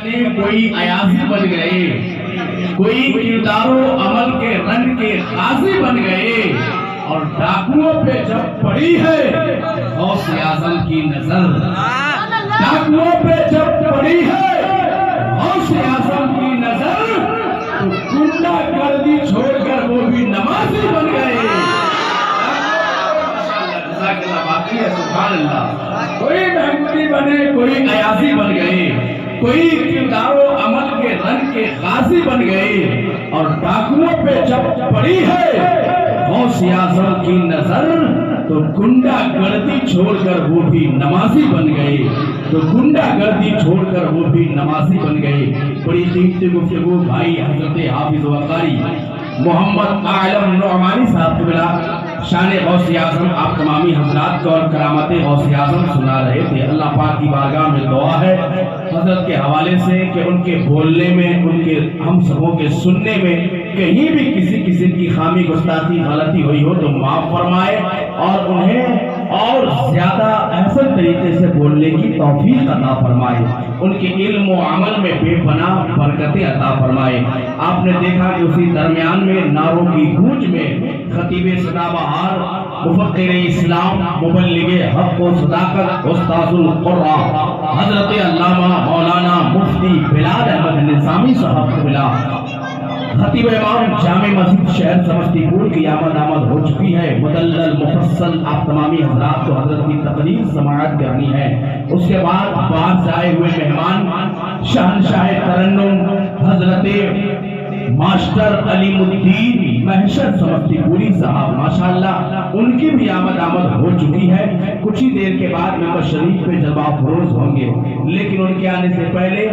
کوئی ایازی بن گئے، کوئی کردار و عمل کے رنگ کے غازی بن گئے، اور ڈاکوؤں پہ جب پڑی ہے غوث اعظم کی نظر، ڈاکوؤں پہ جب پڑی ہے غوث اعظم کی نظر، تو گنڈا گردی چھوڑ کر وہ بھی نمازی بن گئے۔ سبحان اللہ، کوئی محمودی بنے، کوئی ایازی بن گئے، کوئی کردار و عمل کے رنگ کے غازی بن گئے، اور ڈاکوؤں پہ جب پڑی ہے غوث اعظم کی نظر، تو گنڈا گردی چھوڑ کر وہ بھی نمازی بن گئے، تو گنڈا گردی چھوڑ کر وہ بھی نمازی بن گئے۔ بڑی قیمتی گفتگو بھائی حضرت حافظ و قاری محمد اعلم نعمانی صاحب کو ملا، شان غوث اعظم آپ تمامی حضرات کو اور کرامت غوث اعظم سنا رہے تھے۔ اللہ پاک کی بارگاہ میں دعا ہے حضرت کے حوالے سے کہ ان کے بولنے میں، ان کے ہم سبوں کے سننے میں کہیں بھی کسی قسم کی خامی گستاخی غلطی ہوئی ہو تو معاف فرمائے، اور انہیں اور زیادہ احسن طریقے سے بولنے کی توفیق عطا فرمائے، ان کے علم و عمل میں بے پناہ برکتیں عطا فرمائے۔ آپ نے دیکھا کہ اسی درمیان میں نعروں کی گونج میں خطیب سدا بہار، مفکر اسلام، مبلغ حق و صداقت، استاذ القرآ حضرت علامہ مولانا مفتی بلال احمد نظامی صاحب کو ملا۔ خطیب امام جامع مسجد شہر سمستی پور کی آمد ہو چکی ہے۔ مدلل مفصل آپ تمامی حضرات کو حضرت کی تقریر سماعت کرنی ہے۔ اس کے بعد باہر سے آئے ہوئے مہمان شہنشاہ ترنم حضرت ماسٹر علیم الدین محشر سمستی پوری صاحب ماشاءاللہ، ان کی بھی آمد ہو چکی ہے۔ کچھ ہی دیر کے بعد ممبر شریف پہ جلوہ افروز ہوں گے، لیکن ان کے آنے سے پہلے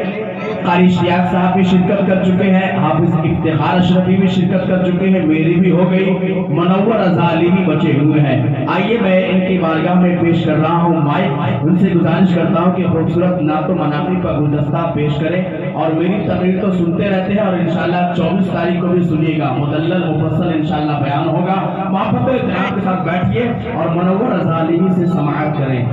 قاری اشتیاق صاحب بھی شرکت کر چکے ہیں، حافظ افتخار اشرفی بھی شرکت کر چکے ہیں، میری بھی ہو گئی، منور رضا علی بھی بچے ہوئے ہیں۔ آئیے میں ان کی بارگاہ میں پیش کر رہا ہوں مائک، ان سے گزارش کرتا ہوں کہ خوبصورت نعت و مناقب کا گلدستہ پیش کریں، اور میری تقریر تو سنتے رہتے ہیں، اور انشاءاللہ 24 تاریخ کو بھی سنیے گا، مدلل مفصل انشاءاللہ بیان ہوگا۔ محبت و احترام کے ساتھ بیٹھیے اور منور رضا علی سے سماعت کریں۔